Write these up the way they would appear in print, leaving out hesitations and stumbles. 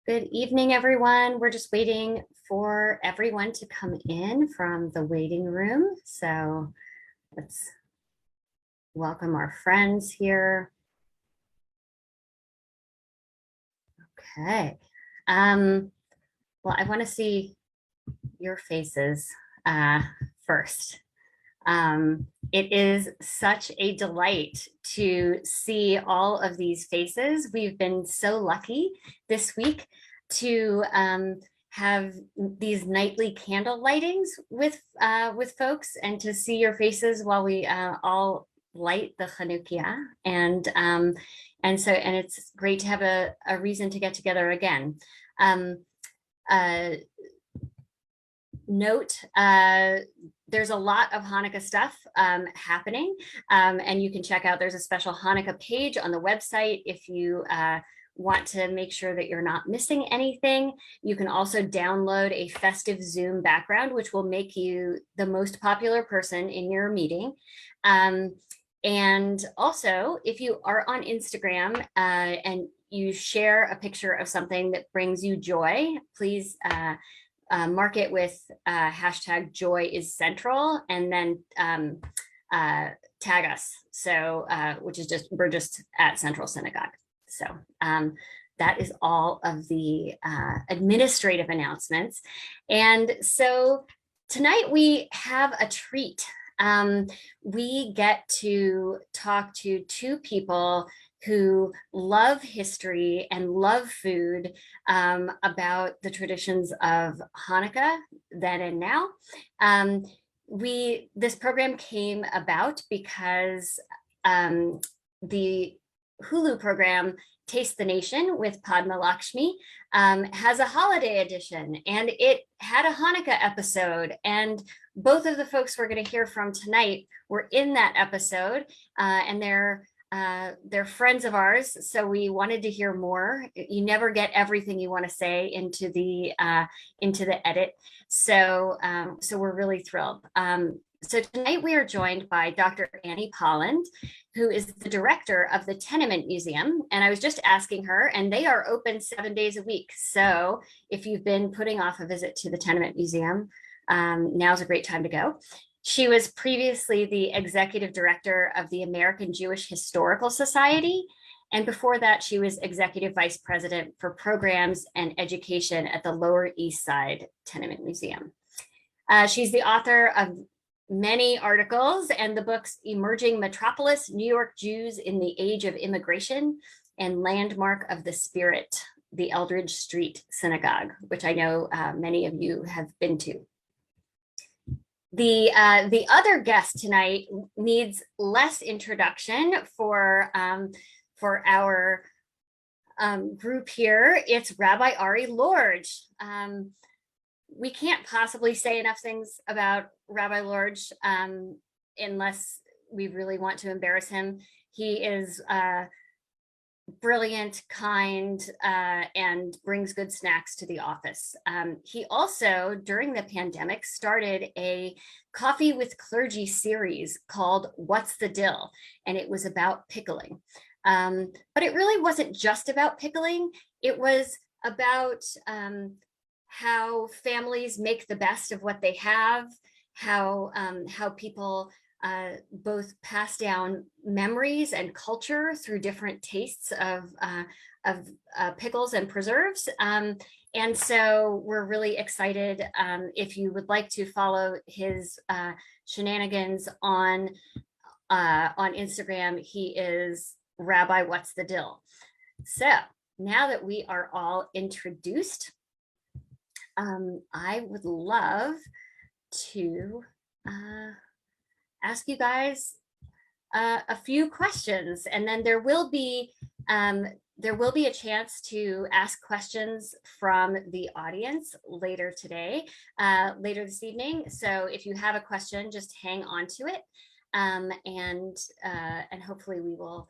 Good evening, everyone. We're just waiting for everyone to come in from the waiting room. So let's welcome our friends here. Okay. Well, I want to see your faces first. It is such a delight to see all of these faces. We've been so lucky this week to have these nightly candle lightings with folks, and to see your faces while we all light the Hanukkah. And it's great to have a reason to get together again. Note, there's a lot of Hanukkah stuff happening, and you can check out, there's a special Hanukkah page on the website if you want to make sure that you're not missing anything. You can also download a festive Zoom background, which will make you the most popular person in your meeting. And also, if you are on Instagram and you share a picture of something that brings you joy, please mark it with hashtag joy is central, and then tag us. So which is just, we're just at Central Synagogue. So that is all of the administrative announcements. And so tonight we have a treat. We get to talk to two people who love history and love food, about the traditions of Hanukkah then and now. This program came about because the Hulu program Taste the Nation with Padma Lakshmi has a holiday edition, and it had a Hanukkah episode, and both of the folks we're going to hear from tonight were in that episode, and they're friends of ours, so we wanted to hear more. You never get everything you want to say into the edit, so we're really thrilled. So tonight we are joined by Dr. Annie Polland, who is the director of the Tenement Museum. And I was just asking her, and they are open 7 days a week. So if you've been putting off a visit to the Tenement Museum, now's a great time to go. She was previously the executive director of the American Jewish Historical Society. And before that, she was executive vice president for programs and education at the Lower East Side Tenement Museum. She's the author of many articles and the books Emerging Metropolis, New York Jews in the Age of Immigration, and Landmark of the Spirit, the Eldridge Street Synagogue, which I know many of you have been to. The other guest tonight needs less introduction for our group here. It's Rabbi Ari Lorde. We can't possibly say enough things about Rabbi Lorge unless we really want to embarrass him. He is brilliant, kind, and brings good snacks to the office. He also, during the pandemic, started a Coffee with Clergy series called What's the Dill? And it was about pickling. But it really wasn't just about pickling. It was about how families make the best of what they have, how people both pass down memories and culture through different tastes of pickles and preserves. And so we're really excited. If you would like to follow his shenanigans on Instagram, he is Rabbi What's the Dill. So now that we are all introduced, I would love to ask you guys a few questions, and then there will be a chance to ask questions from the audience later today, later this evening. So if you have a question, just hang on to it, and hopefully we will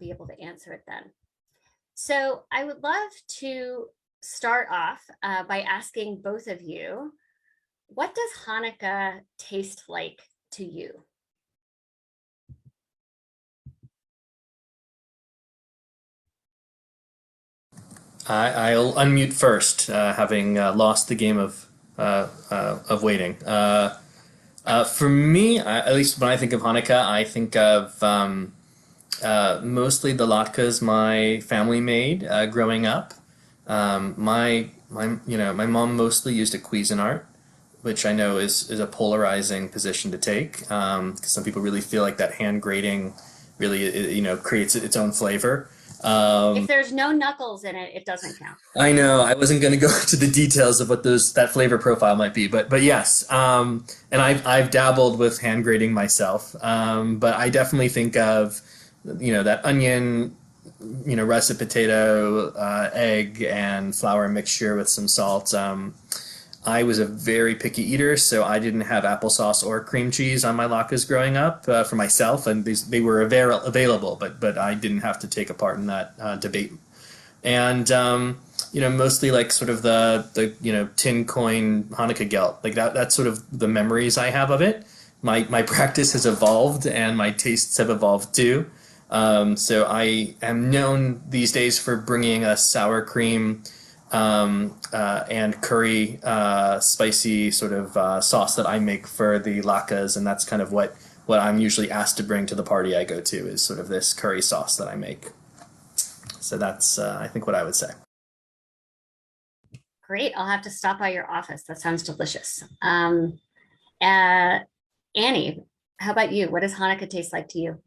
be able to answer it then. So I would love to start off by asking both of you, what does Hanukkah taste like to you? I'll unmute first, having lost the game of waiting. For me, at least when I think of Hanukkah, I think of mostly the latkes my family made growing up. My mom mostly used a Cuisinart, which I know is a polarizing position to take, because some people really feel like that hand grating really creates its own flavor. If there's no knuckles in it, it doesn't count. I know I wasn't going to go into the details of what those that flavor profile might be, but yes, and I've dabbled with hand grating myself, but I definitely think of that onion, russet potato, egg, and flour mixture with some salt. I was a very picky eater, so I didn't have applesauce or cream cheese on my latkes growing up for myself, and they were available, but I didn't have to take a part in that debate. And mostly like sort of the tin coin Hanukkah gelt, like that's sort of the memories I have of it. My practice has evolved and my tastes have evolved too. So I am known these days for bringing a sour cream and curry spicy sort of sauce that I make for the latkes, and that's kind of what I'm usually asked to bring to the party I go to, is sort of this curry sauce that I make. So that's, I think, what I would say. Great. I'll have to stop by your office. That sounds delicious. Uh, Annie, how about you? What does Hanukkah taste like to you?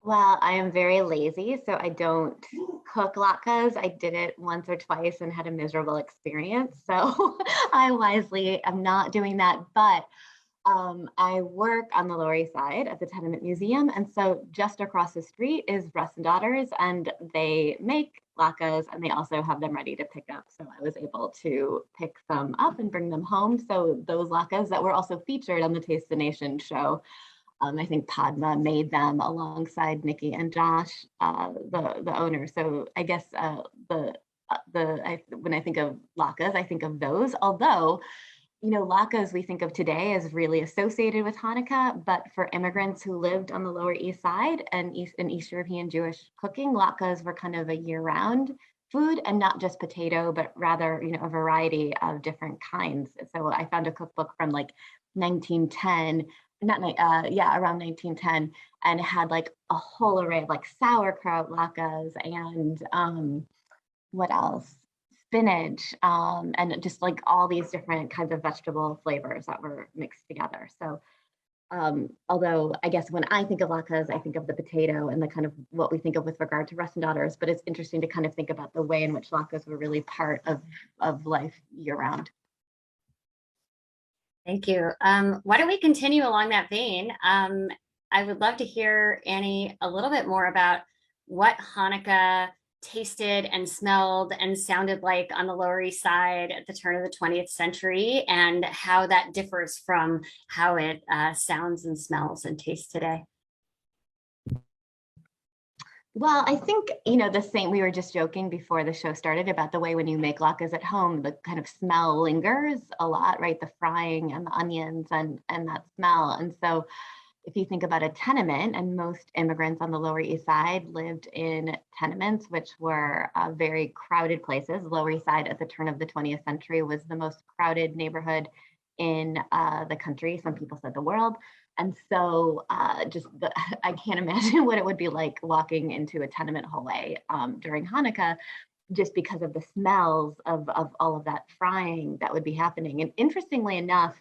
Well, I am very lazy, so I don't cook latkes. I did it once or twice and had a miserable experience. So I wisely am not doing that. But I work on the Lower East Side at the Tenement Museum. And so just across the street is Russ and Daughters, and they make latkes and they also have them ready to pick up. So I was able to pick some up and bring them home. So those latkes that were also featured on the Taste the Nation show, I think Padma made them alongside Nikki and Josh, the owner. So I guess when I think of latkes, I think of those. Although, latkes we think of today as really associated with Hanukkah, but for immigrants who lived on the Lower East Side and East European Jewish cooking, latkes were kind of a year-round food, and not just potato, but rather, a variety of different kinds. So I found a cookbook from like 1910, around 1910, and it had like a whole array of like sauerkraut latkes and what else? Spinach, and just like all these different kinds of vegetable flavors that were mixed together. So although I guess when I think of latkes, I think of the potato and the kind of what we think of with regard to Russ and Daughters, but it's interesting to kind of think about the way in which latkes were really part of life year round. Thank you. Why don't we continue along that vein? I would love to hear, Annie, a little bit more about what Hanukkah tasted and smelled and sounded like on the Lower East Side at the turn of the 20th century, and how that differs from how it sounds and smells and tastes today. Well, I think, the same, we were just joking before the show started about the way when you make latkes at home, the kind of smell lingers a lot, right? The frying and the onions and that smell. And so if you think about a tenement, and most immigrants on the Lower East Side lived in tenements, which were very crowded places. Lower East Side at the turn of the 20th century was the most crowded neighborhood in the country. Some people said the world. And so I can't imagine what it would be like walking into a tenement hallway during Hanukkah, just because of the smells of all of that frying that would be happening. And interestingly enough,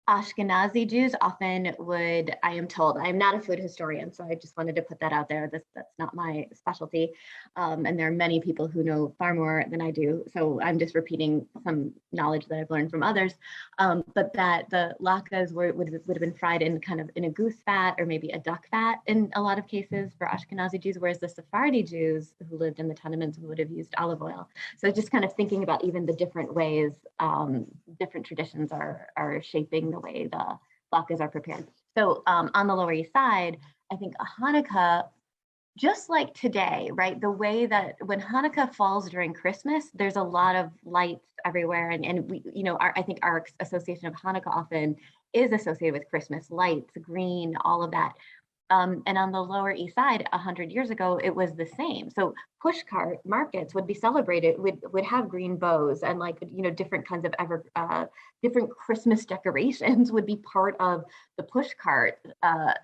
Ashkenazi Jews often would, I am told, I am not a food historian, so I just wanted to put that out there. That's not my specialty. And there are many people who know far more than I do. So I'm just repeating some knowledge that I've learned from others. But that the latkes would have been fried in kind of in a goose fat or maybe a duck fat in a lot of cases for Ashkenazi Jews, whereas the Sephardi Jews who lived in the tenements would have used olive oil. So just kind of thinking about even the different ways different traditions are shaping the way the latkes are prepared. So on the Lower East Side, I think a Hanukkah, just like today, right? The way that when Hanukkah falls during Christmas, there's a lot of lights everywhere. And we, I think our association of Hanukkah often is associated with Christmas lights, green, all of that. And on the Lower East Side, 100 years ago, it was the same. So pushcart markets would be celebrated, would have green bows and like, different kinds of different Christmas decorations would be part of the pushcart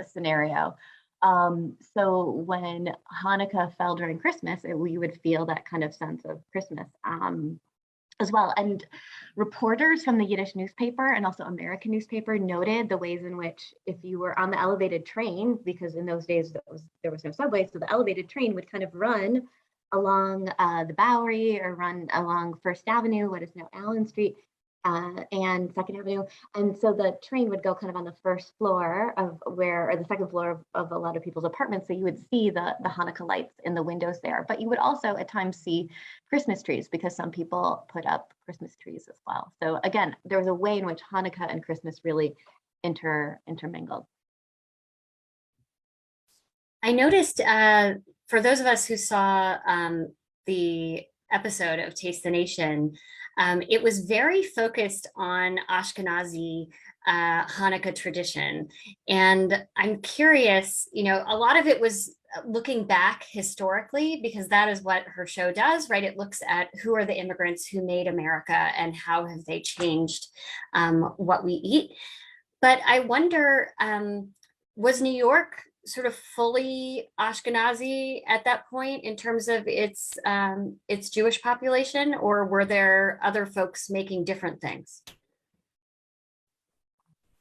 scenario. So when Hanukkah fell during Christmas, we would feel that kind of sense of Christmas as well. And reporters from the Yiddish newspaper and also American newspaper noted the ways in which if you were on the elevated train, because in those days there was no subway, so the elevated train would kind of run along the Bowery or run along First Avenue, what is now Allen Street, and Second Avenue. And so the train would go kind of on the first floor of or the second floor of a lot of people's apartments. So you would see the Hanukkah lights in the windows there, but you would also at times see Christmas trees because some people put up Christmas trees as well. So again, there was a way in which Hanukkah and Christmas really intermingled. I noticed for those of us who saw the episode of Taste the Nation, it was very focused on Ashkenazi Hanukkah tradition. And I'm curious, a lot of it was looking back historically, because that is what her show does, right? It looks at who are the immigrants who made America and how have they changed what we eat. But I wonder, was New York sort of fully Ashkenazi at that point in terms of its Jewish population, or were there other folks making different things?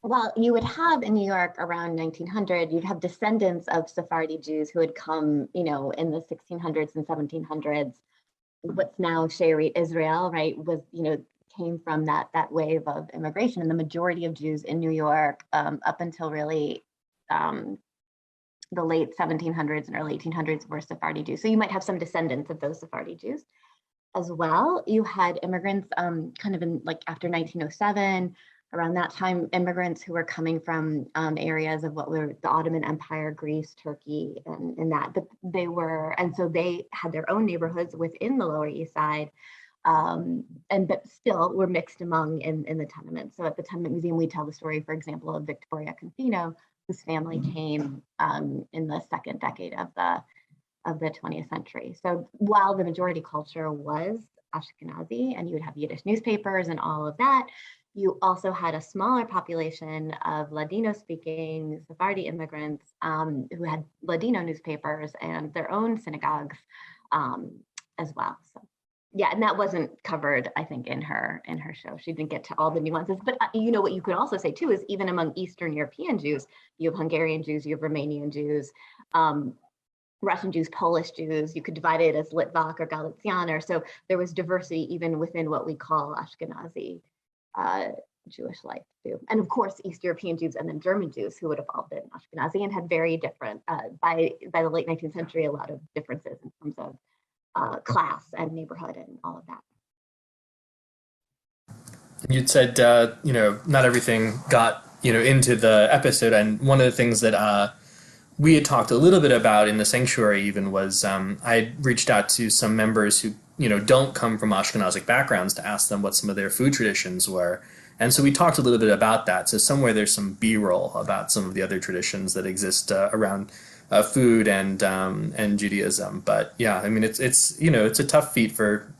Well, you would have in New York around 1900, you'd have descendants of Sephardi Jews who had come, in the 1600s and 1700s. What's now She'erit Israel, right, was, came from that wave of immigration. And the majority of Jews in New York up until really the late 1700s and early 1800s were Sephardi Jews. So you might have some descendants of those Sephardi Jews as well. You had immigrants kind of in like after 1907, around that time, immigrants who were coming from areas of what were the Ottoman Empire, Greece, Turkey, and that. But so they had their own neighborhoods within the Lower East Side, but still were mixed among in the tenements. So at the Tenement Museum, we tell the story, for example, of Victoria Confino, whose family came in the second decade of the 20th century. So while the majority culture was Ashkenazi, and you would have Yiddish newspapers and all of that, you also had a smaller population of Ladino-speaking Sephardi immigrants who had Ladino newspapers and their own synagogues as well. So yeah, and that wasn't covered, I think, in her show. She didn't get to all the nuances. But what you could also say too is even among Eastern European Jews, you have Hungarian Jews, you have Romanian Jews, Russian Jews, Polish Jews. You could divide it as Litvak or Galicianer. So there was diversity even within what we call Ashkenazi Jewish life too. And of course, East European Jews and then German Jews who would have all been Ashkenazi and had very different, by the late 19th century, a lot of differences in terms of class and neighborhood and all of that. You'd said, not everything got, into the episode. And one of the things that we had talked a little bit about in the sanctuary even was I reached out to some members who, don't come from Ashkenazic backgrounds to ask them what some of their food traditions were. And so we talked a little bit about that. So somewhere there's some B-roll about some of the other traditions that exist around food and Judaism. But yeah, I mean, it's a tough feat for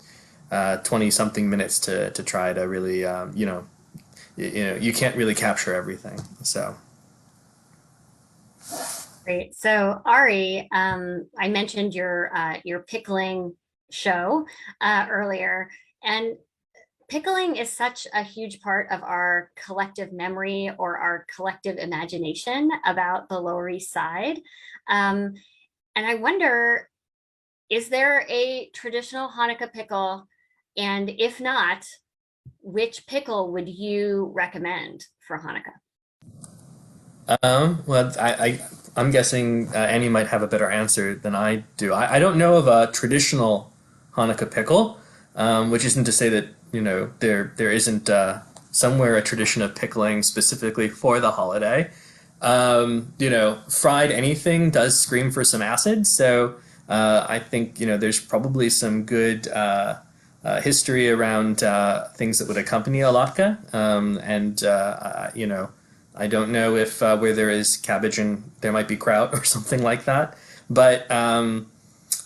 20-something minutes to try to really, you can't really capture everything. So. Great. So Ari, I mentioned your pickling show earlier, and pickling is such a huge part of our collective memory or our collective imagination about the Lower East Side. And I wonder, is there a traditional Hanukkah pickle? And if not, which pickle would you recommend for Hanukkah? Well, I'm guessing Annie might have a better answer than I do. I don't know of a traditional Hanukkah pickle, which isn't to say that there isn't somewhere a tradition of pickling specifically for the holiday. Fried anything does scream for some acid, so I think there's probably some good history around things that would accompany a latke, and I don't know if where there is cabbage and there might be kraut or something like that. But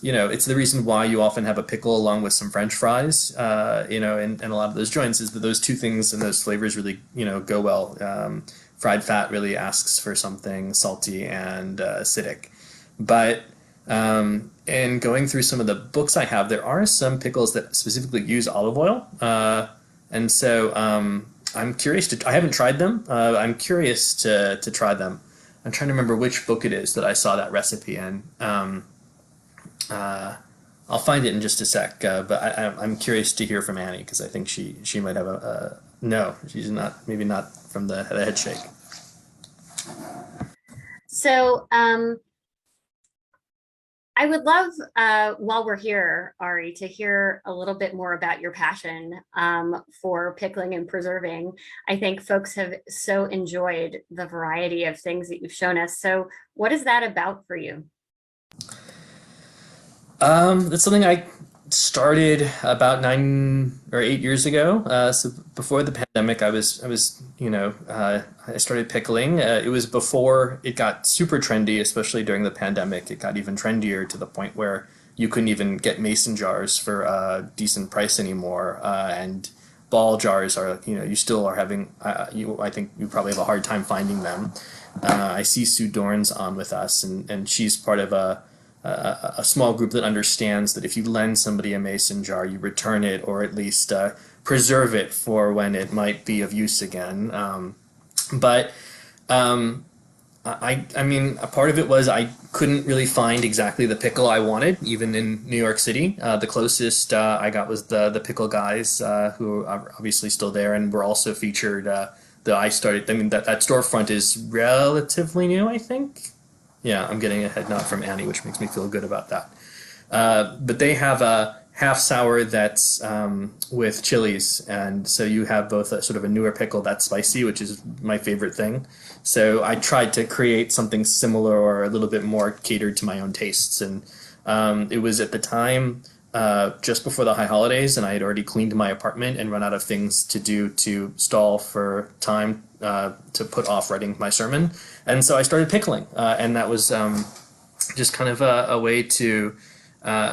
it's the reason why you often have a pickle along with some French fries. In a lot of those joints is that those two things and those flavors really go well. Fried fat really asks for something salty and acidic. But and going through some of the books I have, there are some pickles that specifically use olive oil, and so I'm curious to. I haven't tried them. I'm curious to try them. I'm trying to remember which book it is that I saw that recipe in. I'll find it in just a sec. But I'm curious to hear from Annie because I think she might have a no. She's not. Maybe not from the head shake. So I would love, while we're here, Ari, to hear a little bit more about your passion for pickling and preserving. I think folks have so enjoyed the variety of things that you've shown us. So what is that about for you? That's something I started about 9 or 8 years ago. So before the pandemic, I started pickling. It was before it got super trendy, especially during the pandemic. It got even trendier to the point where you couldn't even get mason jars for a decent price anymore. And ball jars are, you still are having, I think you probably have a hard time finding them. I see Sue Dorn's on with us, and she's part of a small group that understands that if you lend somebody a mason jar, you return it or at least preserve it for when it might be of use again. But I mean, a part of it was I couldn't really find exactly the pickle I wanted, even in New York City. The closest I got was the pickle guys, who are obviously still there, and were also featured. I mean, that storefront is relatively new, I think. Yeah, I'm getting a head nod from Annie, which makes me feel good about that. But they have a half sour that's with chilies, and so you have both a sort of a newer pickle that's spicy, which is my favorite thing. So I tried to create something similar or a little bit more catered to my own tastes, and it was at the time just before the high holidays, and I had already cleaned my apartment and run out of things to do to stall for time to put off writing my sermon. And so I started pickling, and that was just kind of a way to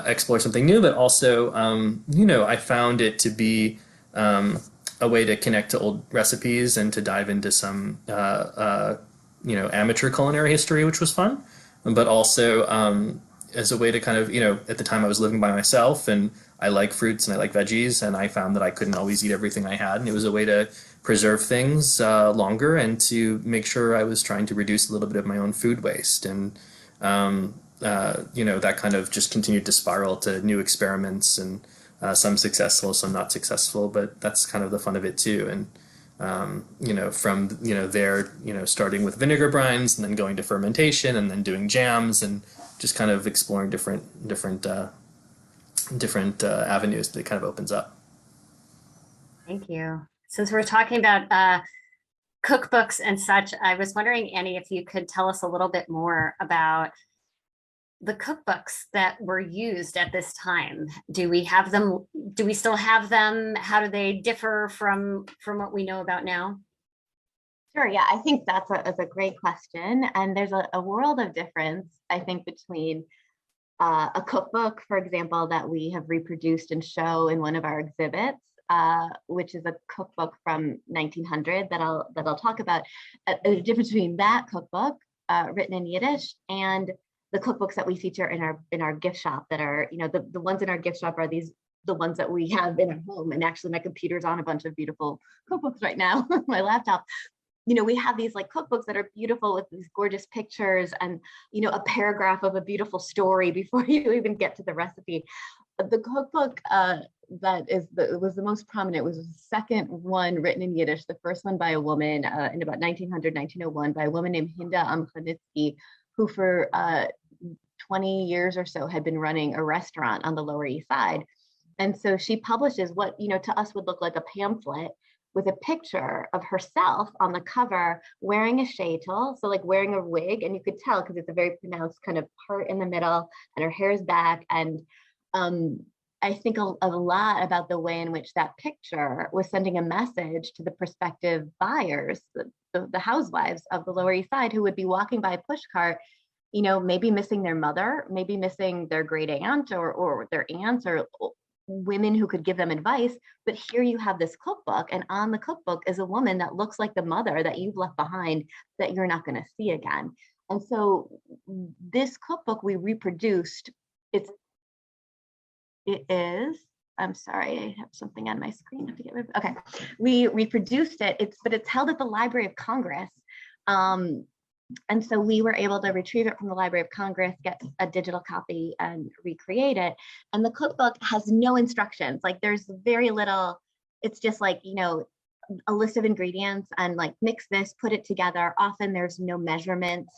explore something new, but also, I found it to be a way to connect to old recipes and to dive into some, amateur culinary history, which was fun, but also as a way to kind of, at the time I was living by myself and I like fruits and I like veggies, and I found that I couldn't always eat everything I had, and it was a way to preserve things longer and to make sure I was trying to reduce a little bit of my own food waste. And that kind of just continued to spiral to new experiments, and some successful, some not successful, but that's kind of the fun of it too. And from there, starting with vinegar brines and then going to fermentation and then doing jams and just kind of exploring different avenues that it kind of opens up. Thank you. Since we're talking about cookbooks and such, I was wondering, Annie, if you could tell us a little bit more about the cookbooks that were used at this time. Do we have them? Do we still have them? How do they differ from what we know about now? Sure, yeah, I think that's a great question. And there's a world of difference, I think, between a cookbook, for example, that we have reproduced and show in one of our exhibits, which is a cookbook from 1900 that I'll talk about. The difference between that cookbook written in Yiddish and the cookbooks that we feature in our gift shop that are, the ones in our gift shop are the ones that we have in our home. And actually my computer's on a bunch of beautiful cookbooks right now, my laptop. We have these like cookbooks that are beautiful with these gorgeous pictures and, a paragraph of a beautiful story before you even get to the recipe. The cookbook was the most prominent, was the second one written in Yiddish, the first one by a woman in about 1900, 1901, by a woman named Hinda Amchanitsky, who for 20 years or so had been running a restaurant on the Lower East Side. And so she publishes what, to us would look like a pamphlet with a picture of herself on the cover wearing a sheitel, so like wearing a wig, and you could tell because it's a very pronounced kind of part in the middle, and her hair is back, and I think a lot about the way in which that picture was sending a message to the prospective buyers, the housewives of the Lower East Side, who would be walking by a pushcart, you know, maybe missing their mother, maybe missing their great aunt or their aunts or women who could give them advice. But here you have this cookbook, and on the cookbook is a woman that looks like the mother that you've left behind that you're not going to see again. And so this cookbook we reproduced, it is, I'm sorry, I have something on my screen. I have to get rid of. Okay, we reproduced it. But it's held at the Library of Congress. And so we were able to retrieve it from the Library of Congress, get a digital copy and recreate it. And the cookbook has no instructions. Like there's very little, it's just like, you know, a list of ingredients and like mix this, put it together. Often there's no measurements.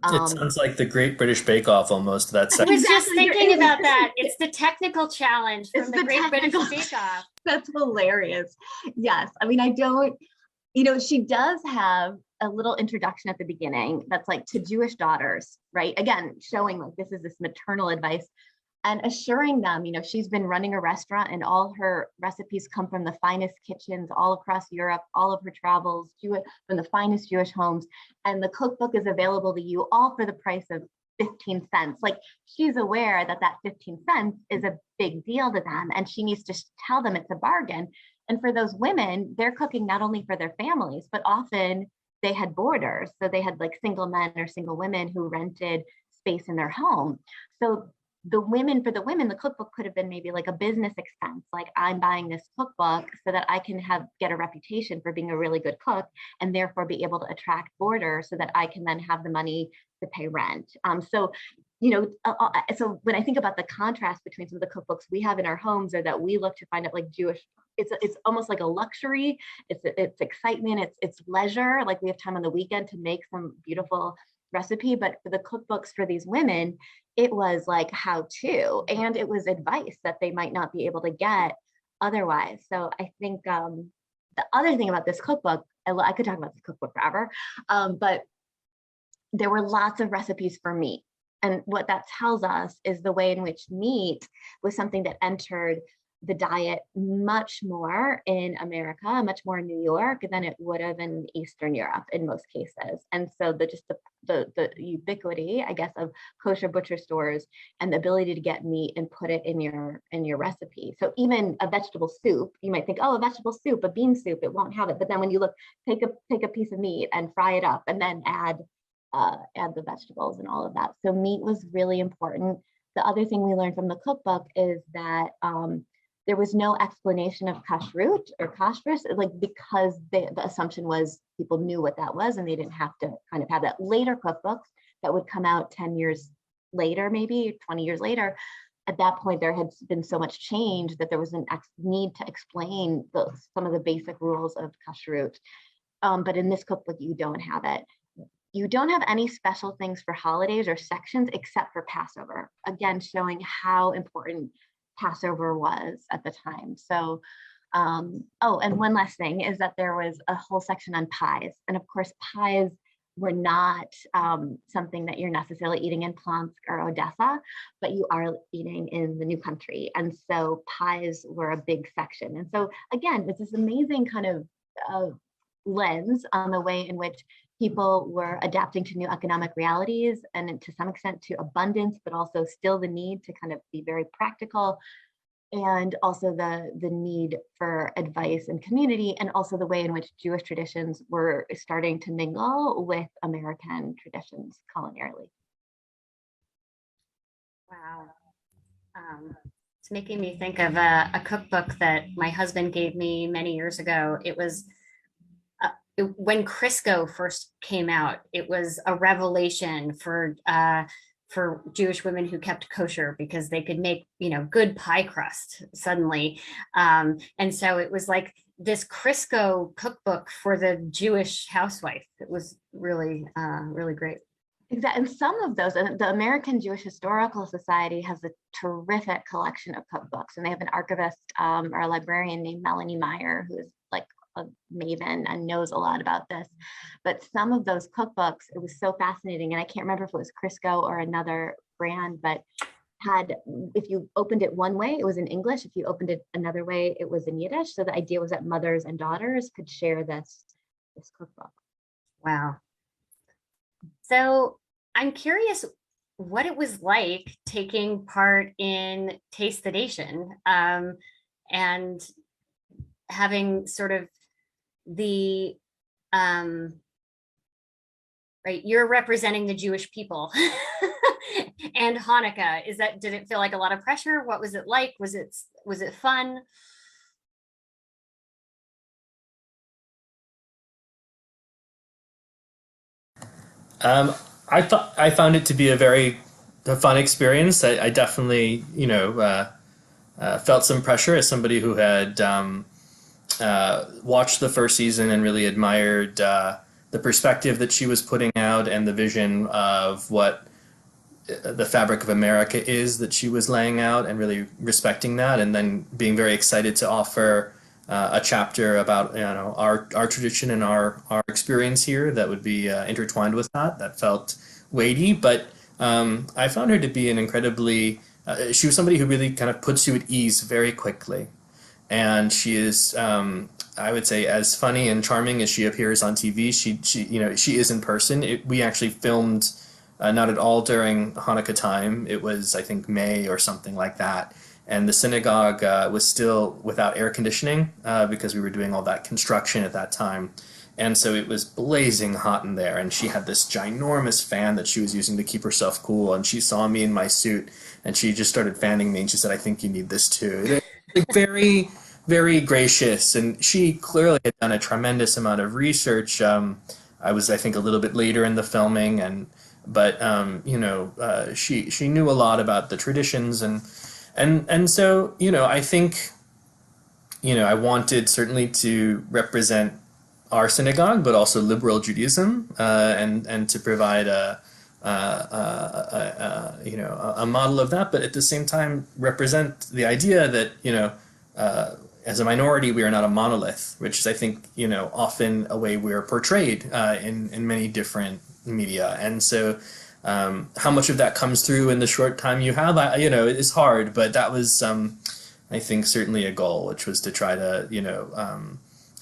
It sounds like the Great British Bake Off almost, that I section. was just thinking about that. It's the technical challenge from the Great British Bake Off. That's hilarious. Yes. I mean, I don't, you know, she does have a little introduction at the beginning that's like to Jewish daughters, right? Again, showing like this is this maternal advice and assuring them, you know, she's been running a restaurant and all her recipes come from the finest kitchens all across Europe, all of her travels from the finest Jewish homes. And the cookbook is available to you all for the price of 15 cents. Like she's aware that that 15 cents is a big deal to them and she needs to tell them it's a bargain. And for those women, they're cooking not only for their families, but often they had boarders. So they had like single men or single women who rented space in their home. So the women, the cookbook could have been maybe like a business expense. Like I'm buying this cookbook so that I can get a reputation for being a really good cook and therefore be able to attract boarders so that I can then have the money to pay rent. So, you know, so when I think about the contrast between some of the cookbooks we have in our homes or that we look to find out like Jewish, it's almost like a luxury. It's excitement. It's leisure. Like we have time on the weekend to make some beautiful recipe. But for the cookbooks for these women, it was like how to, and it was advice that they might not be able to get otherwise. So I think the other thing about this cookbook, I could talk about this cookbook forever, but there were lots of recipes for meat. And what that tells us is the way in which meat was something that entered the diet much more in America, much more in New York than it would have in Eastern Europe in most cases. And so the ubiquity, I guess, of kosher butcher stores and the ability to get meat and put it in your recipe. So even a vegetable soup, you might think, oh, a vegetable soup, a bean soup, it won't have it. But then when you look, take a piece of meat and fry it up and then add the vegetables and all of that. So meat was really important. The other thing we learned from the cookbook is that there was no explanation of kashrut or kashrus, like because the assumption was people knew what that was and they didn't have to kind of have that. Later cookbooks that would come out 10 years later, maybe 20 years later, at that point there had been so much change that there was an need to explain some of the basic rules of kashrut. But in this cookbook, you don't have it. You don't have any special things for holidays or sections except for Passover, again, showing how important Passover was at the time. So, oh, and one last thing is that there was a whole section on pies. And of course, pies were not something that you're necessarily eating in Plansk or Odessa, but you are eating in the new country. And so pies were a big section. And so again, it's this amazing kind of lens on the way in which people were adapting to new economic realities and to some extent to abundance, but also still the need to kind of be very practical, and also the need for advice and community, and also the way in which Jewish traditions were starting to mingle with American traditions culinarily. Wow. It's making me think of a cookbook that my husband gave me many years ago. It was when Crisco first came out, it was a revelation for Jewish women who kept kosher because they could make, good pie crust suddenly. And so it was like this Crisco cookbook for the Jewish housewife. It was really, really great. Exactly. And some of those, the American Jewish Historical Society has a terrific collection of cookbooks, and they have an archivist or a librarian named Melanie Meyer, who is like a maven and knows a lot about this. But some of those cookbooks, it was so fascinating, and I can't remember if it was Crisco or another brand, but had, if you opened it one way, it was in English. If you opened it another way, it was in Yiddish. So the idea was that mothers and daughters could share this cookbook. Wow. So I'm curious what it was like taking part in Taste the Nation, and having sort of the, right, you're representing the Jewish people. And Hanukkah, did it feel like a lot of pressure? What was it like? Was it fun? I found it to be a fun experience. I definitely, felt some pressure as somebody who had watched the first season and really admired the perspective that she was putting out and the vision of what the fabric of America is that she was laying out, and really respecting that, and then being very excited to offer a chapter about our tradition and our experience here that would be intertwined with that. That felt weighty, but I found her to be an incredibly she was somebody who really kind of puts you at ease very quickly, and she is I would say as funny and charming as she appears on TV. She is in person. We actually filmed not at all during Hanukkah time. It was, I think, May or something like that. And the synagogue was still without air conditioning because we were doing all that construction at that time. And so it was blazing hot in there. And she had this ginormous fan that she was using to keep herself cool. And she saw me in my suit and she just started fanning me. And she said, "I think you need this too." Like, very, very gracious. And she clearly had done a tremendous amount of research. I was, I think, a little bit later in the filming, but she knew a lot about the traditions, and so I think I wanted certainly to represent our synagogue, but also liberal Judaism, and to provide a model of that, but at the same time represent the idea that as a minority we are not a monolith, which is, I think, often a way we're portrayed in many different media. And so how much of that comes through in the short time you have, it's hard, but that was I think certainly a goal, which was to try to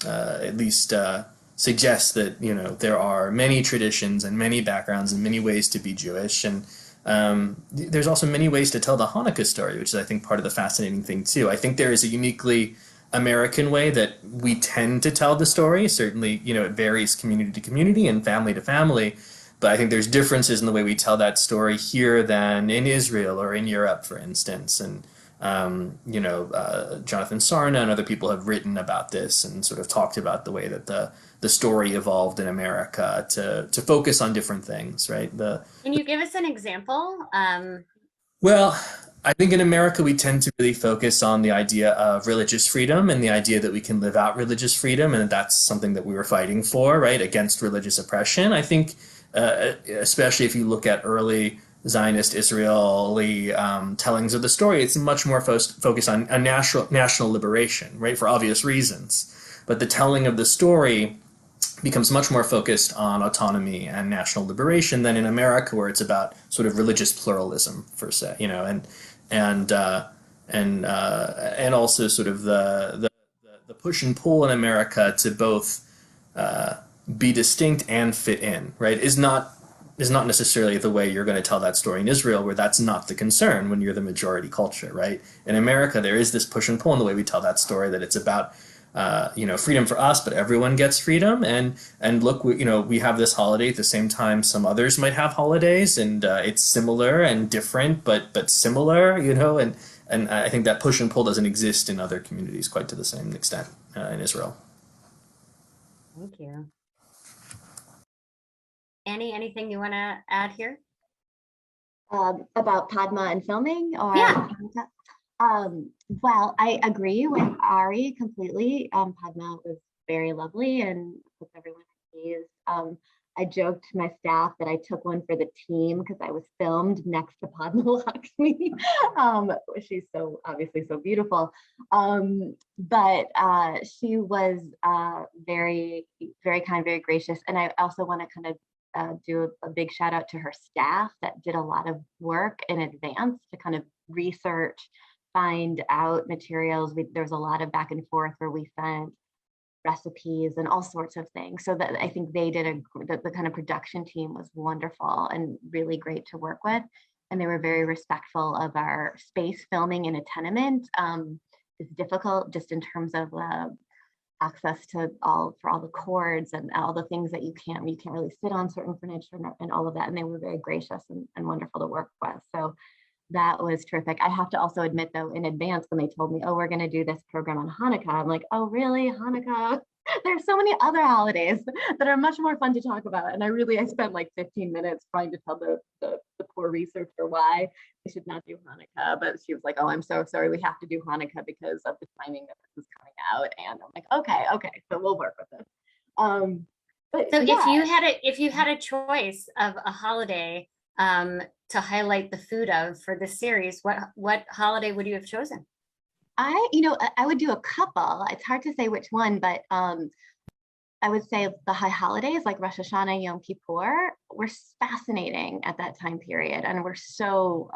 at least suggest that there are many traditions and many backgrounds and many ways to be Jewish, and there's also many ways to tell the Hanukkah story, which is, I think, part of the fascinating thing too. I think there is a uniquely American way that we tend to tell the story. Certainly, it varies community to community and family to family, but I think there's differences in the way we tell that story here than in Israel or in Europe, for instance. And Jonathan Sarna and other people have written about this and sort of talked about the way that the story evolved in America to focus on different things, right? Can you give us an example? Well, I think in America we tend to really focus on the idea of religious freedom and the idea that we can live out religious freedom, and that's something that we were fighting for, right, against religious oppression. I think, especially if you look at early Zionist Israeli tellings of the story, it's much more focused on a national liberation, right, for obvious reasons. But the telling of the story becomes much more focused on autonomy and national liberation than in America, where it's about sort of religious pluralism, per se, and also sort of the push and pull in America to both be distinct and fit in, right, is not necessarily the way you're going to tell that story in Israel, where that's not the concern when you're the majority culture, right? In America, there is this push and pull in the way we tell that story, that it's about freedom for us, but everyone gets freedom. And look, we have this holiday at the same time some others might have holidays, and it's similar and different, but similar, and I think that push and pull doesn't exist in other communities quite to the same extent in Israel. Thank you. Annie, anything you want to add here? About Padma and filming? Or yeah. Well, I agree with Ari completely. Padma was very lovely and with everyone at ease. I joked to my staff that I took one for the team because I was filmed next to Padma Lakshmi. She's so obviously so beautiful. But she was very, very kind, very gracious. And I also want to kind of do a big shout out to her staff that did a lot of work in advance to kind of research, find out materials. There's a lot of back and forth where we sent recipes and all sorts of things. So that I think they did the kind of production team was wonderful and really great to work with. And they were very respectful of our space. Filming in a tenement is difficult just in terms of access to all the cords and all the things that you can't really sit on certain furniture and all of that. And they were very gracious and wonderful to work with. So that was terrific. I have to also admit though, in advance when they told me, oh, we're going to do this program on Hanukkah, I'm like, oh, really? Hanukkah? There's so many other holidays that are much more fun to talk about. And I spent like 15 minutes trying to tell the poor researcher why we should not do Hanukkah. But she was like, oh, I'm so sorry. We have to do Hanukkah because of the timing that this is coming out. And I'm like, okay, so we'll work with this. But so yeah. if you had a choice of a holiday to highlight the food of for this series, what holiday would you have chosen? I would do a couple. It's hard to say which one, but I would say the high holidays like Rosh Hashanah, Yom Kippur were fascinating at that time period, and were so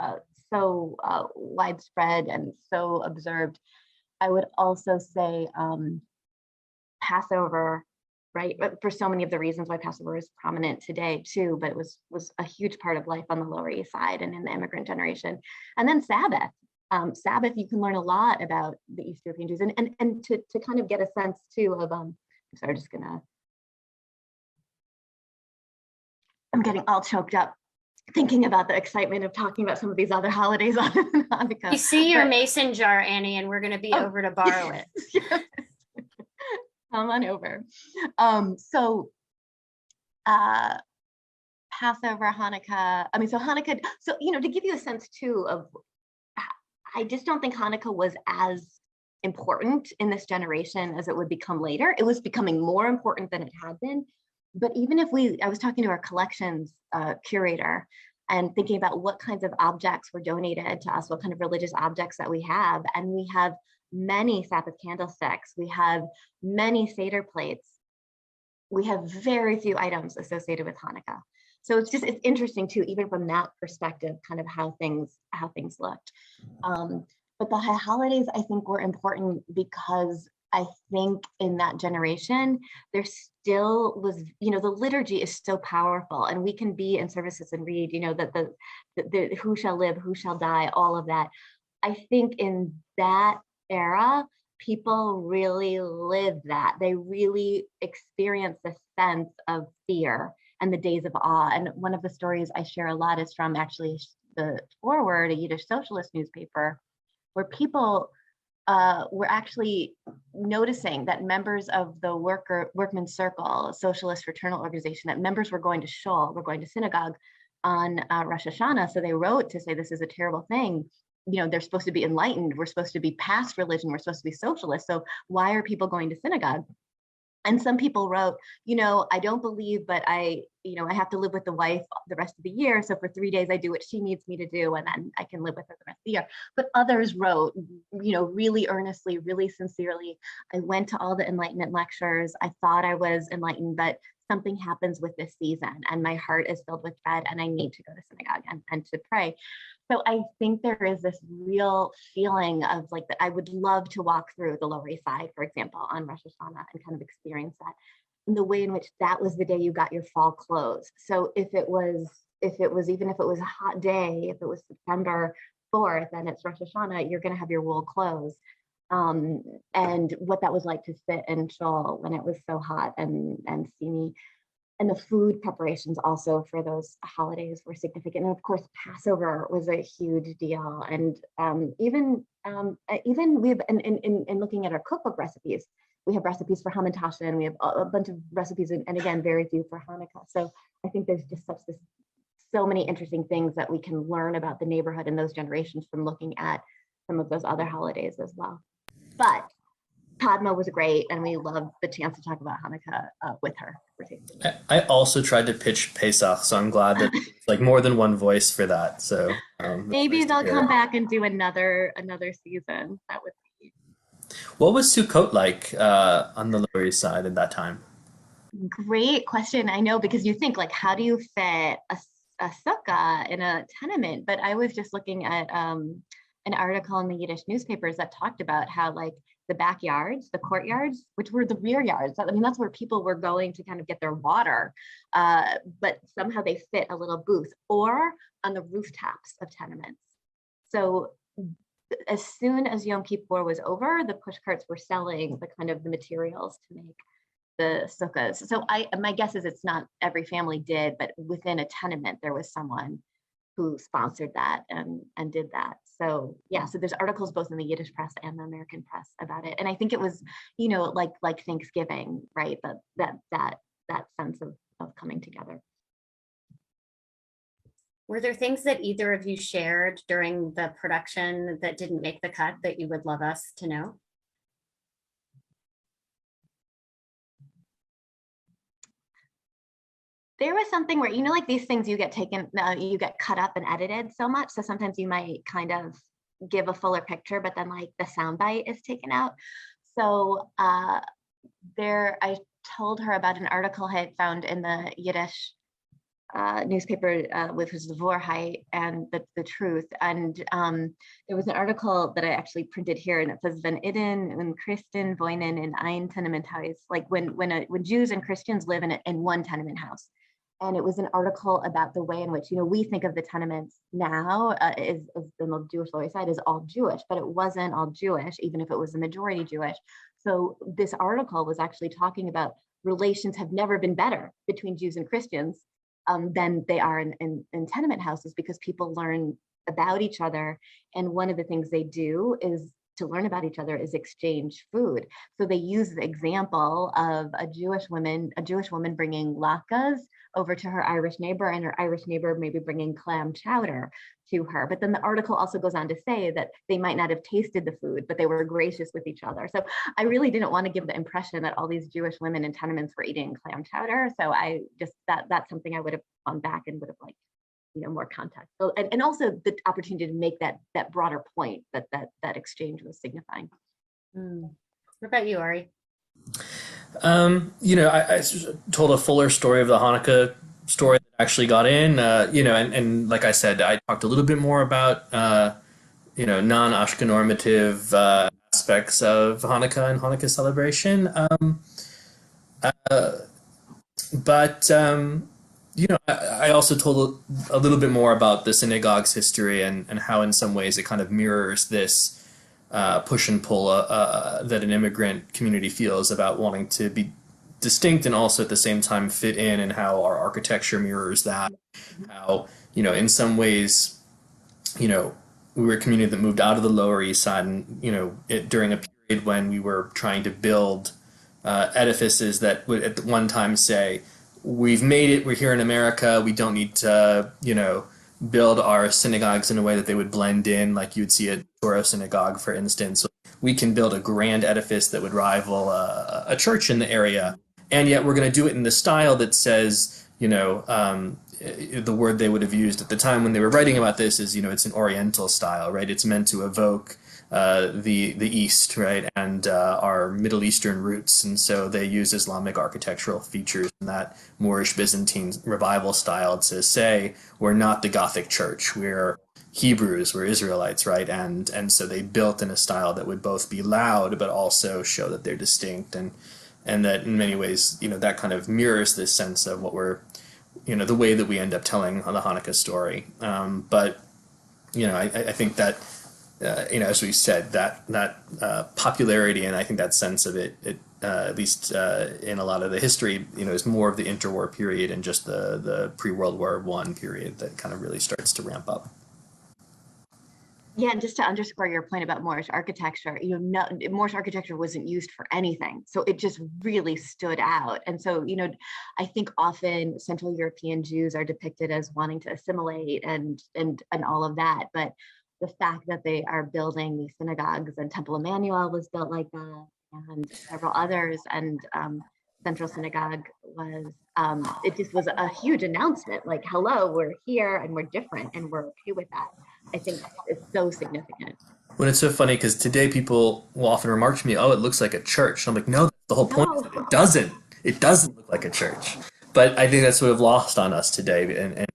widespread and so observed. I would also say Passover, right? But for so many of the reasons why Passover is prominent today too, but it was a huge part of life on the Lower East Side and in the immigrant generation. And then Sabbath. Sabbath, you can learn a lot about the East European Jews, and to kind of get a sense too of I'm getting all choked up thinking about the excitement of talking about some of these other holidays other than Hanukkah. You see your mason jar, Annie, and we're going to be over to borrow it. Come on over. So Passover, Hanukkah. So Hanukkah. So to give you a sense too of, I just don't think Hanukkah was as important in this generation as it would become later. It was becoming more important than it had been. But even if I was talking to our collections curator and thinking about what kinds of objects were donated to us, what kind of religious objects that we have. And we have many Sabbath candlesticks. We have many Seder plates. We have very few items associated with Hanukkah. So it's interesting too, even from that perspective, kind of how things looked. But the high holidays, I think, were important because I think in that generation, there still was, the liturgy is so powerful, and we can be in services and read, that the who shall live, who shall die, all of that. I think in that era, people really lived that. They really experienced the sense of fear and the days of awe. And one of the stories I share a lot is from actually the Forward, a Yiddish socialist newspaper, where people were actually noticing that members of the Workmen's Circle, a socialist fraternal organization, that members were going to shul, were going to synagogue on Rosh Hashanah. So they wrote to say, this is a terrible thing. They're supposed to be enlightened. We're supposed to be past religion. We're supposed to be socialist. So why are people going to synagogue? And some people wrote, I don't believe, but I have to live with the wife the rest of the year. So for 3 days, I do what she needs me to do, and then I can live with her the rest of the year. But others wrote, really earnestly, really sincerely, I went to all the enlightenment lectures. I thought I was enlightened, but something happens with this season, and my heart is filled with dread, and I need to go to synagogue and to pray. So I think there is this real feeling of like that. I would love to walk through the Lower East Side, for example, on Rosh Hashanah and kind of experience that, in the way in which that was the day you got your fall clothes. So even if it was a hot day, if it was September 4th and it's Rosh Hashanah, you're going to have your wool clothes. And what that was like to sit in shul when it was so hot and steamy. And the food preparations also for those holidays were significant. And of course, Passover was a huge deal. And even we have, in looking at our cookbook recipes, we have recipes for Hamantashen, and we have a bunch of recipes, and again, very few for Hanukkah. So I think there's just so many interesting things that we can learn about the neighborhood and those generations from looking at some of those other holidays as well. But Padma was great, and we loved the chance to talk about Hanukkah with her. I also tried to pitch Pesach, so I'm glad that like more than one voice for that. So maybe nice they'll come back and do another season. That would be. What was Sukkot like on the Lower East Side at that time? Great question. I know, because you think like, how do you fit a sukkah in a tenement? But I was just looking at an article in the Yiddish newspapers that talked about how like the backyards, the courtyards, which were the rear yards. I mean, that's where people were going to kind of get their water, but somehow they fit a little booth, or on the rooftops of tenements. So as soon as Yom Kippur was over, the push carts were selling the kind of the materials to make the sukkahs. So my guess is it's not every family did, but within a tenement, there was someone who sponsored that and did that. So yeah, so there's articles both in the Yiddish press and the American press about it. And I think it was, you know, like Thanksgiving, right? But that sense of coming together. Were there things that either of you shared during the production that didn't make the cut that you would love us to know? There was something where, you know, like these things you get taken, you get cut up and edited so much. So sometimes you might kind of give a fuller picture, but then like the soundbite is taken out. So I told her about an article I had found in the Yiddish newspaper, which was the Vorheit and the Truth. And there was an article that I actually printed here, and it says, "Wenn Iden und Christen wohnen in ein Tenementhaus," like when Jews and Christians live in one tenement house. And it was an article about the way in which, you know, we think of the tenements now as the Jewish Lower East Side is all Jewish, but it wasn't all Jewish, even if it was the majority Jewish. So this article was actually talking about relations have never been better between Jews and Christians than they are in tenement houses, because people learn about each other. And one of the things they do is to learn about each other is exchange food. So they use the example of a Jewish woman bringing latkes over to her Irish neighbor, and her Irish neighbor maybe bringing clam chowder to her. But then the article also goes on to say that they might not have tasted the food, but they were gracious with each other. So I really didn't want to give the impression that all these Jewish women in tenements were eating clam chowder. So I just, that's something I would have gone back and would have liked, you know, more context. So, and also the opportunity to make that broader point that exchange was signifying. What about you, Ari? You know, I told a fuller story of the Hanukkah story that actually got in, you know, and like I said, I talked a little bit more about, you know, non-Ashken normative aspects of Hanukkah and Hanukkah celebration. But you know, I also told a little bit more about the synagogue's history and how in some ways it kind of mirrors this push and pull that an immigrant community feels about wanting to be distinct and also at the same time fit in, and how our architecture mirrors that. How, you know, in some ways, you know, we were a community that moved out of the Lower East Side, and, you know, during a period when we were trying to build edifices that would at one time say, we've made it, we're here in America, we don't need to, you know, build our synagogues in a way that they would blend in, like you'd see at Toro Synagogue, for instance. We can build a grand edifice that would rival a church in the area, and yet we're going to do it in the style that says, you know, the word they would have used at the time when they were writing about this is, you know, it's an Oriental style, right? It's meant to evoke the East, right, and our Middle Eastern roots, and so they use Islamic architectural features in that Moorish Byzantine revival style to say we're not the Gothic Church, we're Hebrews, we're Israelites, right, and so they built in a style that would both be loud but also show that they're distinct, and that in many ways, you know, that kind of mirrors this sense of what we're, you know, the way that we end up telling the Hanukkah story. But you know, I think that. You know, as we said, that popularity, and I think that sense of it at least in a lot of the history, you know, is more of the interwar period and just the pre-World War I period that kind of really starts to ramp up. Yeah, and just to underscore your point about Moorish architecture, you know, Moorish architecture wasn't used for anything, so it just really stood out. And so, you know, I think often Central European Jews are depicted as wanting to assimilate and all of that, but the fact that they are building these synagogues, and Temple Emmanuel was built like that, and several others, and Central Synagogue was, it just was a huge announcement, like, hello, we're here and we're different and we're okay with that. I think it's so significant. Well, it's so funny because today people will often remark to me, oh, it looks like a church. I'm like, no, that's the whole point. No. It doesn't. it doesn't look like a church. But I think that's sort of lost on us today, and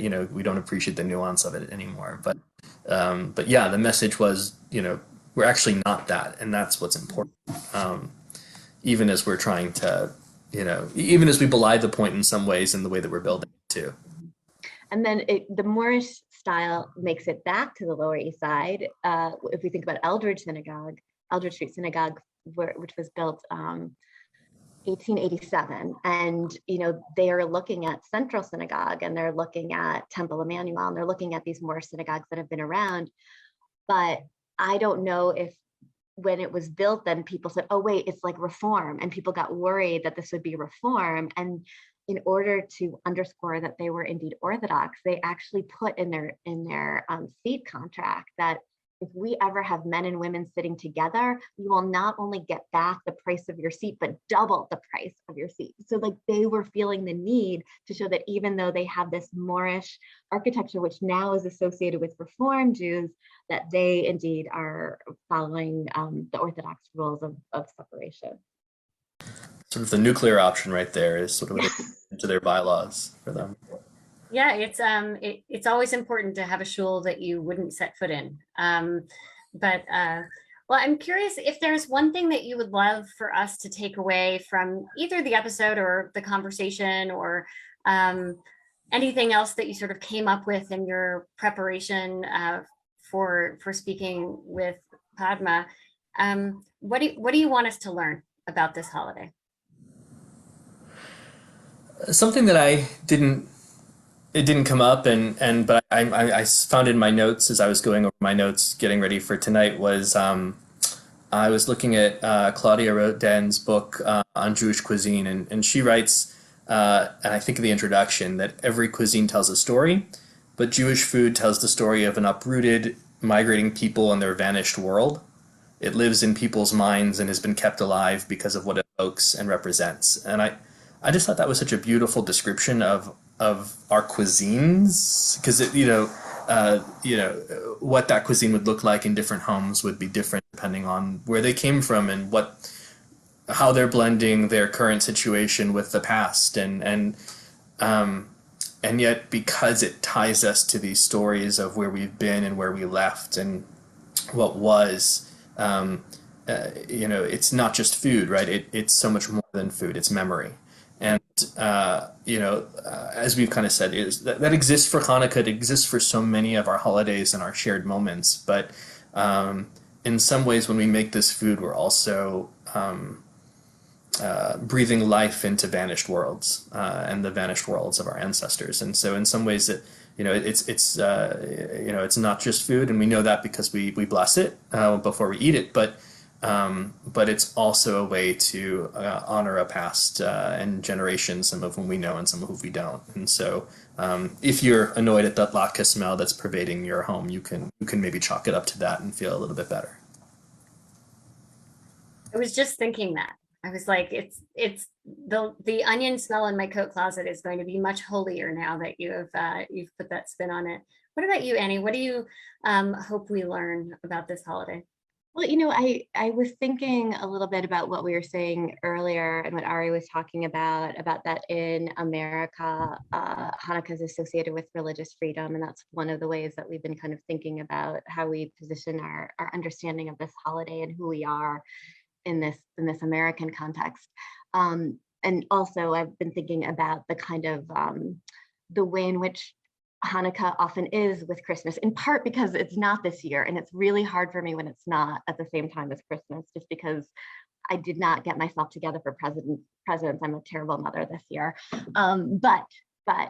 you know, we don't appreciate the nuance of it anymore. But yeah, the message was, you know, we're actually not that, and that's what's important. Even as we're trying to, you know, even as we belie the point in some ways in the way that we're building it too. And then the Moorish style makes it back to the Lower East Side. If we think about Eldridge Street Synagogue, which was built 1887, and you know, they are looking at Central Synagogue, and they're looking at Temple Emmanuel, and they're looking at these Moorish synagogues that have been around. But I don't know if when it was built, then people said, oh wait, it's like reform, and people got worried that this would be reform. And in order to underscore that they were indeed Orthodox, they actually put in their seat contract that if we ever have men and women sitting together, you will not only get back the price of your seat, but double the price of your seat. So like they were feeling the need to show that even though they have this Moorish architecture, which now is associated with Reform Jews, that they indeed are following the Orthodox rules of separation. Sort of the nuclear option right there is sort of what into their bylaws for them. Yeah, it's always important to have a shul that you wouldn't set foot in. Well, I'm curious if there's one thing that you would love for us to take away from either the episode or the conversation, or anything else that you sort of came up with in your preparation for speaking with Padma. What do you want us to learn about this holiday? Something that it didn't come up, but I found in my notes as I was going over my notes getting ready for tonight was I was looking at Claudia Roden's book on Jewish cuisine, and she writes, and I think in the introduction, that every cuisine tells a story, but Jewish food tells the story of an uprooted, migrating people and their vanished world. It lives in people's minds and has been kept alive because of what it evokes and represents. And I just thought that was such a beautiful description of our cuisines, because you know, what that cuisine would look like in different homes would be different depending on where they came from and how they're blending their current situation with the past, and yet because it ties us to these stories of where we've been and where we left and what was. You know, it's not just food, right? It's so much more than food. It's memory. And, you know, as we've kind of said, that exists for Hanukkah. It exists for so many of our holidays and our shared moments. But in some ways, when we make this food, we're also breathing life into vanished worlds and the vanished worlds of our ancestors. And so in some ways, you know, it's not just food, and we know that because we bless it before we eat it, but it's also a way to honor a past and generations, some of whom we know and some of whom we don't. And so if you're annoyed at that latke smell that's pervading your home, you can maybe chalk it up to that and feel a little bit better. I was just thinking that. I was like, it's the onion smell in my coat closet is going to be much holier now that you've put that spin on it. What about you, Annie? What do you hope we learn about this holiday? Well, you know, I was thinking a little bit about what we were saying earlier and what Ari was talking about that in America, Hanukkah is associated with religious freedom. And that's one of the ways that we've been kind of thinking about how we position our understanding of this holiday and who we are in this American context. And also I've been thinking about the kind of the way in which Hanukkah often is with Christmas, in part because it's not this year, and it's really hard for me when it's not at the same time as Christmas, just because I did not get myself together for presidents. I'm a terrible mother this year. But I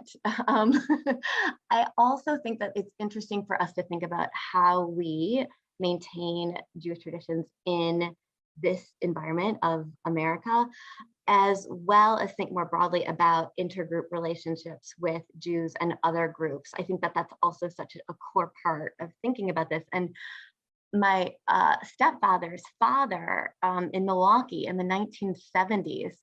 also think that it's interesting for us to think about how we maintain Jewish traditions in this environment of America, as well as think more broadly about intergroup relationships with Jews and other groups. I think that that's also such a core part of thinking about this. And my stepfather's father in Milwaukee in the 1970s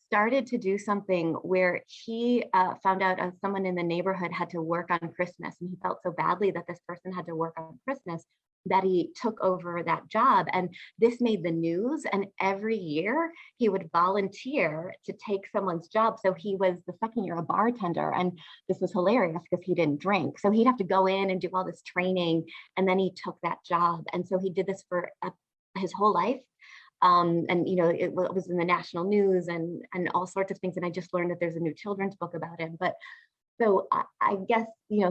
started to do something where he found out someone in the neighborhood had to work on Christmas, and he felt so badly that this person had to work on Christmas. that he took over that job, and this made the news, and every year he would volunteer to take someone's job. So he was the second year a bartender, and this was hilarious because he didn't drink, so he'd have to go in and do all this training, and then he took that job. And so he did this for his whole life. And it was in the national news and all sorts of things, and I just learned that there's a new children's book about him. But so I guess,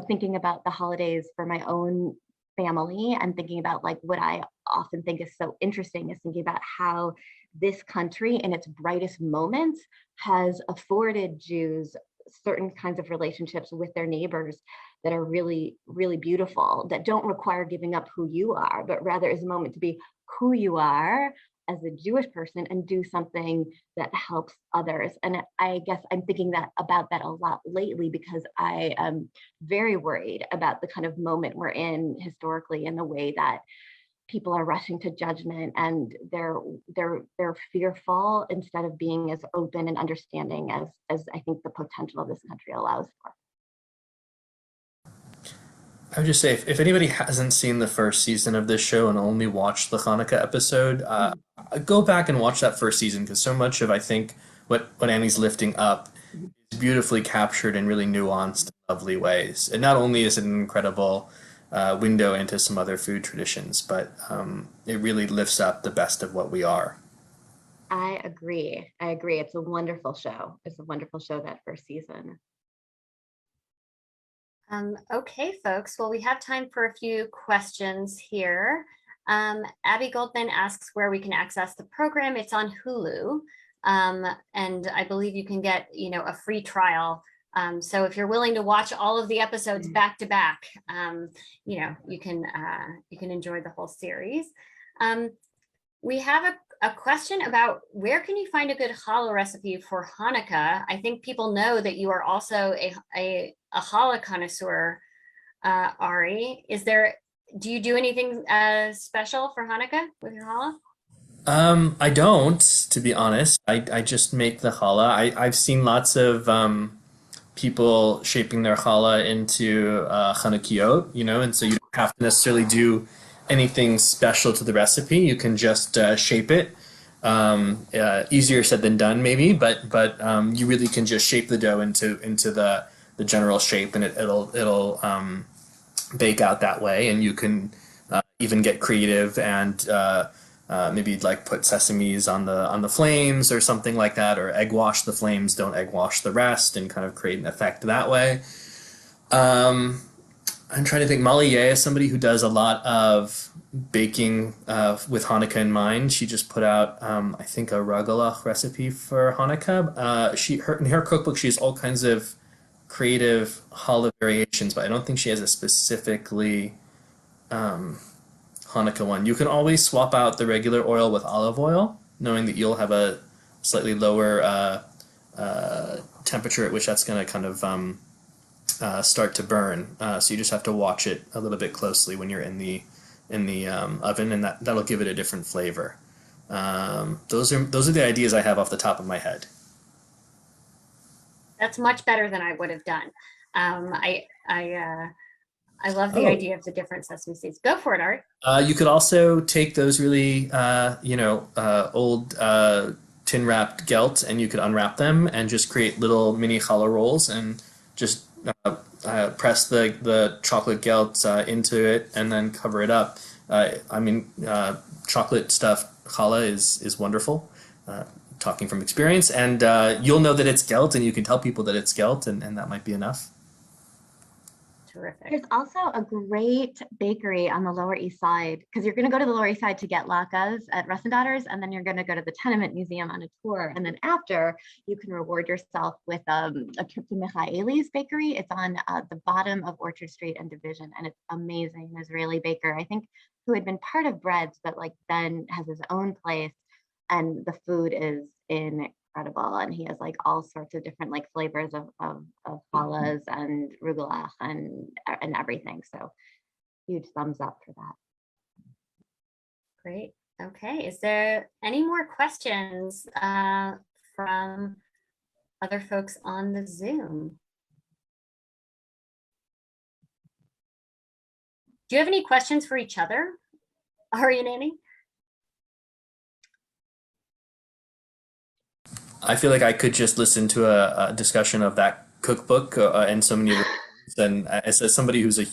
thinking about the holidays for my own family and thinking about like what I often think is so interesting is thinking about how this country in its brightest moments has afforded Jews certain kinds of relationships with their neighbors that are really, really beautiful, that don't require giving up who you are, but rather is a moment to be who you are as a Jewish person and do something that helps others. And I guess I'm thinking about that a lot lately because I am very worried about the kind of moment we're in historically and the way that people are rushing to judgment, and they're fearful instead of being as open and understanding as I think the potential of this country allows for. I would just say, if anybody hasn't seen the first season of this show and only watched the Hanukkah episode, go back and watch that first season, because so much of, I think, what Annie's lifting up is beautifully captured in really nuanced, lovely ways. And not only is it an incredible window into some other food traditions, but it really lifts up the best of what we are. I agree. It's a wonderful show. That first season. Okay, folks. Well, we have time for a few questions here. Abby Goldman asks where we can access the program. It's on Hulu, and I believe you can get, a free trial. So if you're willing to watch all of the episodes back to back, you can enjoy the whole series. We have a question about where can you find a good challah recipe for Hanukkah? I think people know that you are also a challah connoisseur, Ari. Do you do anything special for Hanukkah with your challah? I don't, to be honest. I just make the challah. I've seen lots of people shaping their challah into Chanukiot, and so you don't have to necessarily do anything special to the recipe. You can just shape it. Easier said than done, maybe, but you really can just shape the dough into the general shape, and it'll bake out that way. And you can even get creative and maybe like put sesames on the flames or something like that, or egg wash the flames, don't egg wash the rest, and kind of create an effect that way. I'm trying to think. Maliyeh is somebody who does a lot of baking with Hanukkah in mind. She just put out, I think, a ragalach recipe for Hanukkah. In her cookbook, she has all kinds of creative challah variations, but I don't think she has a specifically Hanukkah one. You can always swap out the regular oil with olive oil, knowing that you'll have a slightly lower temperature at which that's going to kind of start to burn. So you just have to watch it a little bit closely when you're in the oven, and that'll give it a different flavor. Those are the ideas I have off the top of my head. That's much better than I would have done. I love the idea of the different sesame seeds. Go for it, Art. You could also take those really old tin wrapped gelt, and you could unwrap them and just create little mini challah rolls, and just press the chocolate gelt into it and then cover it up. Chocolate stuffed challah is wonderful, talking from experience, and you'll know that it's gelt, and you can tell people that it's gelt, and that might be enough. Terrific. There's also a great bakery on the Lower East Side, because you're going to go to the Lower East Side to get latkes at Russendaughters, and then you're going to go to the Tenement Museum on a tour, and then after you can reward yourself with a trip to Michaeli's bakery. It's on the bottom of Orchard Street and Division, and it's amazing. An Israeli baker, I think, who had been part of Breads, but then has his own place, and the food is incredible, and he has all sorts of different flavors of challahs and rugelach and everything. So huge thumbs up for that. Great. Okay. Is there any more questions from other folks on the Zoom? Do you have any questions for each other? Ari and Annie? I feel like I could just listen to a discussion of that cookbook and so many. And as somebody who's a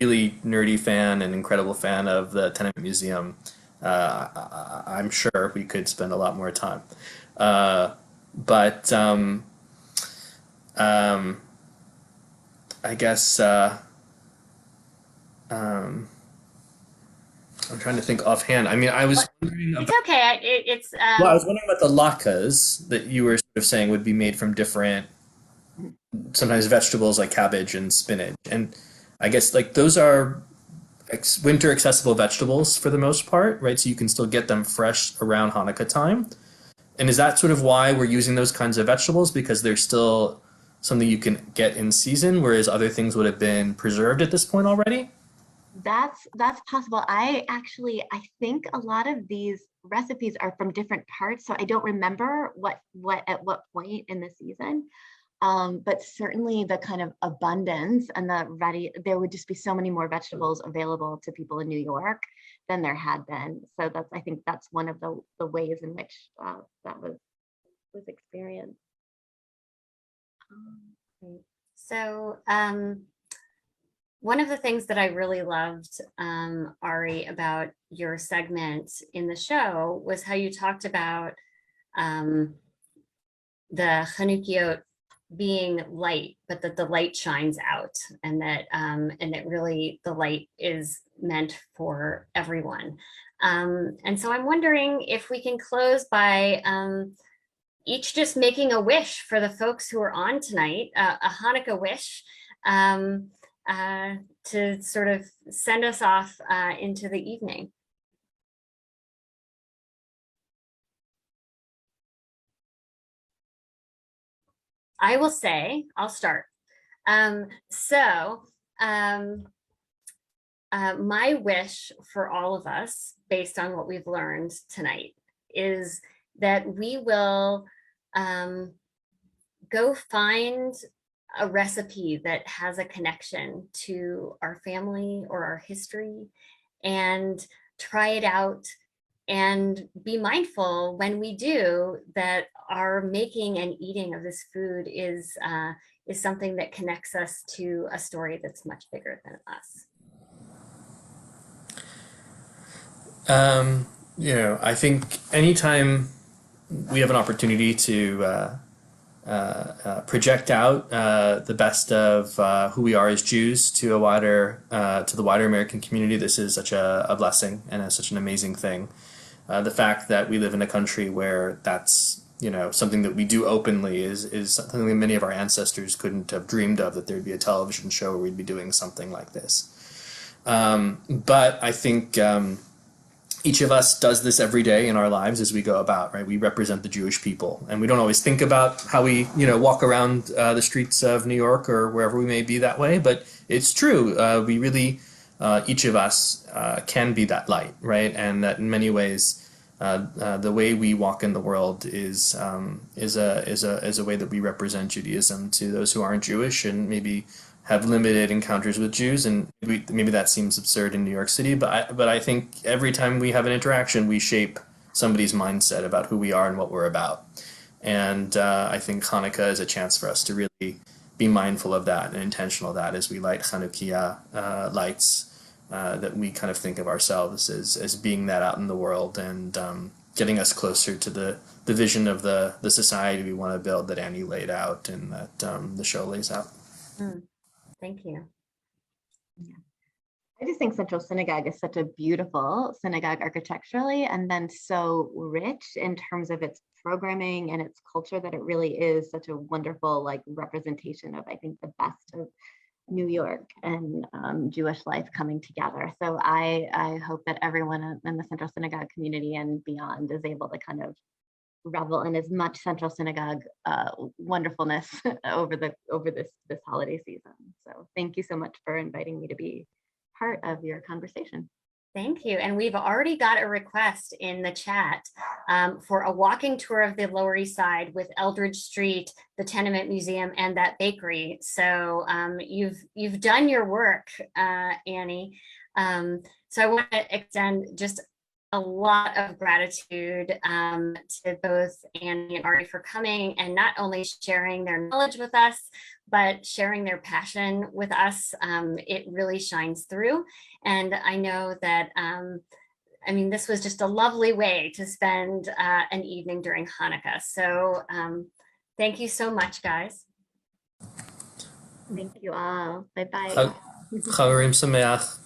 really nerdy fan and incredible fan of the Tenement Museum, I'm sure we could spend a lot more time. But I guess I'm trying to think offhand. I mean, I was wondering It's about, okay. It's well, I was wondering about the latkes that you were sort of saying would be made from different, sometimes vegetables like cabbage and spinach. And I guess like those are winter accessible vegetables for the most part, right? So you can still get them fresh around Hanukkah time. And is that sort of why we're using those kinds of vegetables? Because they're still something you can get in season, whereas other things would have been preserved at this point already? That's possible. I think a lot of these recipes are from different parts, so I don't remember what at what point in the season. But certainly the kind of abundance and there would just be so many more vegetables available to people in New York than there had been. So I think that's one of the ways in which that was experienced. So one of the things that I really loved, Ari, about your segment in the show was how you talked about the Chanukiot being light, but that the light shines out, and that really the light is meant for everyone. And so I'm wondering if we can close by each just making a wish for the folks who are on tonight, a Hanukkah wish, to sort of send us off into the evening. I will say, I'll start. My wish for all of us, based on what we've learned tonight, is that we will go find a recipe that has a connection to our family or our history and try it out, and be mindful when we do that our making and eating of this food is something that connects us to a story that's much bigger than us. I think anytime we have an opportunity to project out the best of who we are as Jews to the wider American community, this is such a blessing and such an amazing thing. The fact that we live in a country where that's something that we do openly is something that many of our ancestors couldn't have dreamed of, that there'd be a television show where we'd be doing something like this. But I think each of us does this every day in our lives as we go about, right? We represent the Jewish people, and we don't always think about how we, walk around the streets of New York or wherever we may be that way, but it's true. We really, each of us can be that light, right? And that in many ways, the way we walk in the world is a way that we represent Judaism to those who aren't Jewish and maybe have limited encounters with Jews, and maybe that seems absurd in New York City, but I think every time we have an interaction, we shape somebody's mindset about who we are and what we're about. And I think Hanukkah is a chance for us to really be mindful of that and intentional of that as we light Chanukiah lights, that we kind of think of ourselves as being that out in the world and getting us closer to the vision of the society we want to build that Annie laid out and that the show lays out. Thank you. Yeah. I just think Central Synagogue is such a beautiful synagogue architecturally, and then so rich in terms of its programming and its culture, that it really is such a wonderful representation of, I think, the best of New York and Jewish life coming together. So I hope that everyone in the Central Synagogue community and beyond is able to kind of revel in as much Central Synagogue wonderfulness over this holiday season. So thank you so much for inviting me to be part of your conversation. Thank you. And we've already got a request in the chat for a walking tour of the Lower East Side with Eldridge Street, the Tenement Museum, and that bakery. So you've done your work, Annie. So So I want to extend just a lot of gratitude to both Annie and Ari for coming and not only sharing their knowledge with us, but sharing their passion with us. It really shines through. And I know that, I mean, this was just a lovely way to spend an evening during Hanukkah. So thank you so much, guys. Thank you all. Bye-bye. Chavarim Sameach.